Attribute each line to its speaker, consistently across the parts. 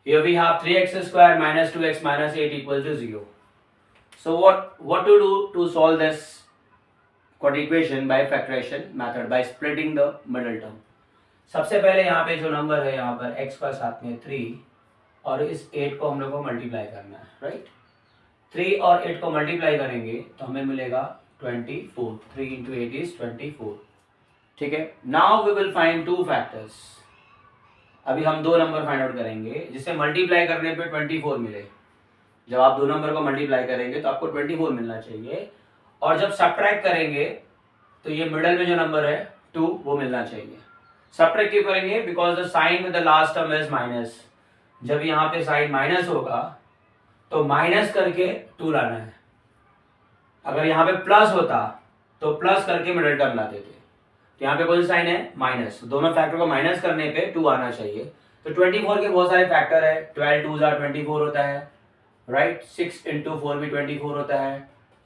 Speaker 1: Here we have 3x square minus 2x minus 8 equal to 0. So what to do to solve this quadratic equation by factorization method, by splitting the middle term. सबसे पहले यहाँ पे जो number है यहाँ पर x का साथ में 3 और इस 8 को हम लोग को मल्टीप्लाई करना है, राइट। 3 और 8 को मल्टीप्लाई करेंगे तो हमें मिलेगा 24। 3 इंटू 8 इज 24, ठीक है। Now we will find two factors. अभी हम दो नंबर फाइंड आउट करेंगे जिससे मल्टीप्लाई करने पे 24 मिले। जब आप दो नंबर को मल्टीप्लाई करेंगे तो आपको 24 मिलना चाहिए, और जब सब्ट्रैक्ट करेंगे तो ये मिडल में जो नंबर है 2 वो मिलना चाहिए। सब्ट्रैक्ट क्यों करेंगे? Because the sign with the last term is minus. जब यहाँ पे साइन माइनस होगा तो माइनस करके 2 लाना है। अगर यहाँ पे प्लस होता तो प्लस करके मिडल टर्म लाते थे। तो यहाँ पे कौन सा साइन है? माइनस। दोनों फैक्टर को माइनस करने पे 2 आना चाहिए। तो 24 के बहुत सारे फैक्टर है। 12 2 24 होता है, राइट। 6 इंटू 4 भी 24 होता है।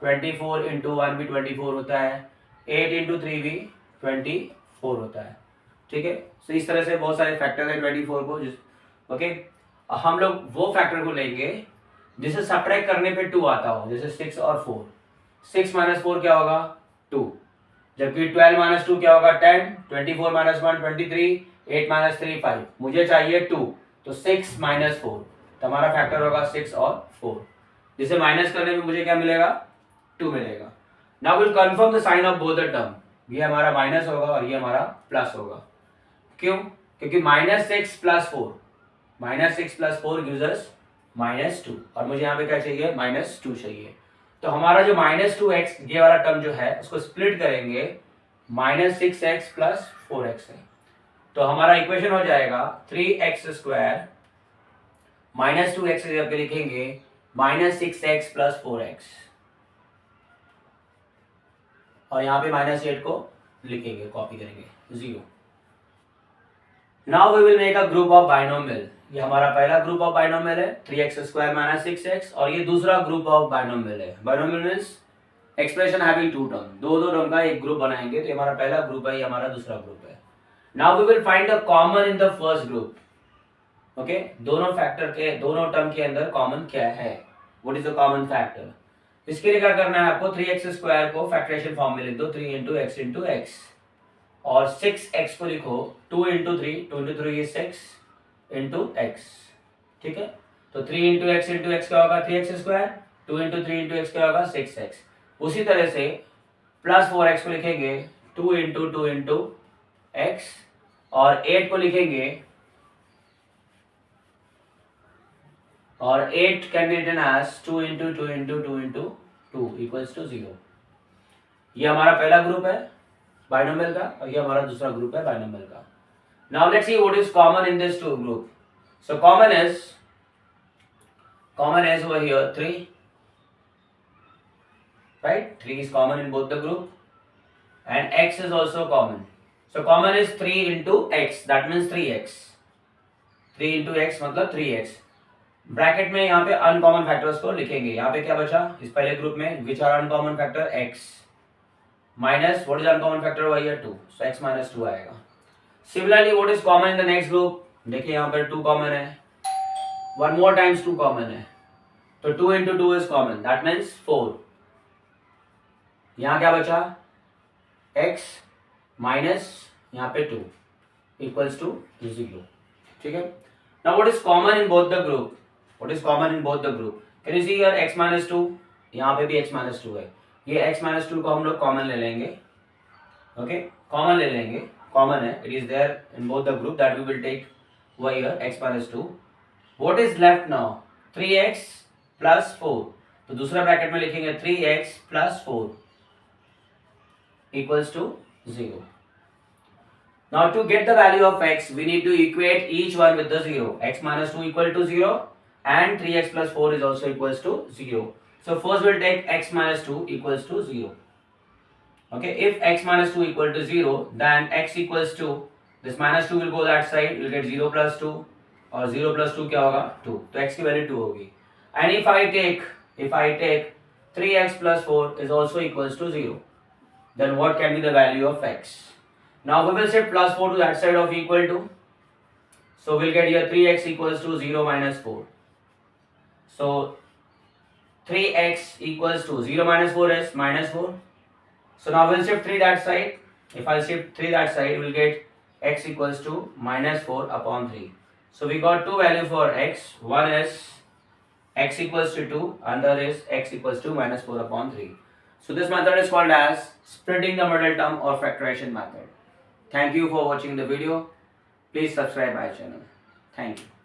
Speaker 1: 24 इंटू 1 भी 24 होता है। 8 इंटू 3 भी 24 होता है, ठीक है। तो इस तरह से बहुत सारे फैक्टर है 24 को, ओके। हम लोग वो फैक्टर को लेंगे जिसे सब्ट्रैक्ट करने पे 2 आता हो, जैसे 6 और 4। 6 माइनस 4 क्या होगा? 2। जबकि 12 माइनस 2 क्या होगा? 10। 24 माइनस 1 23। 8 माइनस 3 5। मुझे चाहिए 2, तो 6 माइनस 4, तो हमारा फैक्टर होगा 6 और 4। जिसे माइनस करने में मुझे क्या मिलेगा? 2 मिलेगा। Now will confirm the sign of both the term. ये हमारा माइनस होगा और ये हमारा प्लस होगा। क्यों? क्योंकि -6 प्लस 4, -6 प्लस 4 गिव्स अस -2, और मुझे यहाँ पे क्या चाहिए? -2 चाहिए। तो हमारा जो -2x ये वाला टर्म जो है उसको स्प्लिट करेंगे, -6x प्लस 4x है। तो हमारा इक्वेशन हो जाएगा 3x स्क्वायर -2x की जगह पे लिखेंगे -6x प्लस 4x, और यहाँ पे -8 को लिखेंगे, कॉपी करेंगे 0। Now we will make a group of binomial. ये हमारा पहला ग्रुप ऑफ बाइनोमियल है 3x स्क्वायर माइनस 6x, और ये दूसरा ग्रुप ऑफ बाइनोमियल है। Binomial means expression having two term, दो टर्म का एक ग्रुप बनाएंगे। तो ये हमारा पहला ग्रुप है, ये हमारा दूसरा ग्रुप है। Now we will find the common in the first group, okay. दोनों फैक्टर के, दोनों टर्म के अंदर कॉमन क्या है? What is the common factor? इसके लिए क्या करना है आपको? 3x स्क्वायर को फैक्टराइजेशन फॉर्म में लिख दो, 3 इंटू एक्स इंटू एक्स, और 6x को लिखो 2 into 3, 2 into 3 is 6 into x, ठीक है। तो 3 इंटू एक्स क्या होगा? 3x square. 2 into 3 into x क्या होगा? 6x। उसी तरह से प्लस 4x को लिखेंगे 2 इंटू 2 इंटू एक्स, और 8 को लिखेंगे, और 8 can be written as 2 into 2 into 2 into 2 equals to 0। ये हमारा पहला ग्रुप है बाइनोमियल का, और ये हमारा दूसरा ग्रुप है बाइनोमियल का। Now let's see what is common in this two group. So common is over here 3, right? 3 is common in both the group, and x is also common. So common is 3 into x, that means 3x. 3 into x मतलब 3x। Bracket में यहाँ पे uncommon factors को लिखेंगे। यहाँ पे क्या बचा इस पहले ग्रुप में? Which are uncommon factor? x minus what is uncommon factor? वही है 2, सो x माइनस 2 आएगा। Similarly what is common in the next group? देखिए यहाँ पर 2 कॉमन है, 1 मोर टाइम्स 2 कॉमन है, तो 2 into 2 is common, that means 4। यहाँ क्या बचा? x माइनस यहाँ पे 2 इक्वल्स टू 0, ठीक है। Now what is common in both the group? What is common in both the group? Can you see here x minus 2, यहाँ पे भी x माइनस 2 है। ये x माइनस 2 को हम लोग कॉमन ले लेंगे, ओके। कॉमन ले लेंगे, कॉमन है, it is there in both the group, that we will take over here x minus 2। What is left now? 3x plus 4, तो दूसरा ब्रैकेट में लिखेंगे 3x plus 4 equals to 0. Now to get the value of x, we need to equate each one with the 0. X minus 2 equal to 0 and 3x plus 4 is also equals to 0. So first we'll take x minus 2 equals to 0. Okay, if x minus 2 equal to 0, then x equals to, this minus 2 will go that side, we'll get 0 plus 2, और 0 plus 2 क्या होगा? 2, तो x की value 2 होगी। And if I take 3x plus 4 is also equals to 0, then what can be the value of x? Now we will set plus 4 to that side of equal to, So we'll get here 3x equals to 0 minus 4. So 3x equals to 0 minus 4 is minus 4. So now we'll shift 3 that side. If I shift 3 that side, we'll get x equals to minus 4 upon 3. So we got two values for x. One is x equals to 2, another is x equals to minus 4 upon 3. So this method is called as splitting the middle term or factorization method. Thank you for watching the video. Please subscribe my channel. Thank you.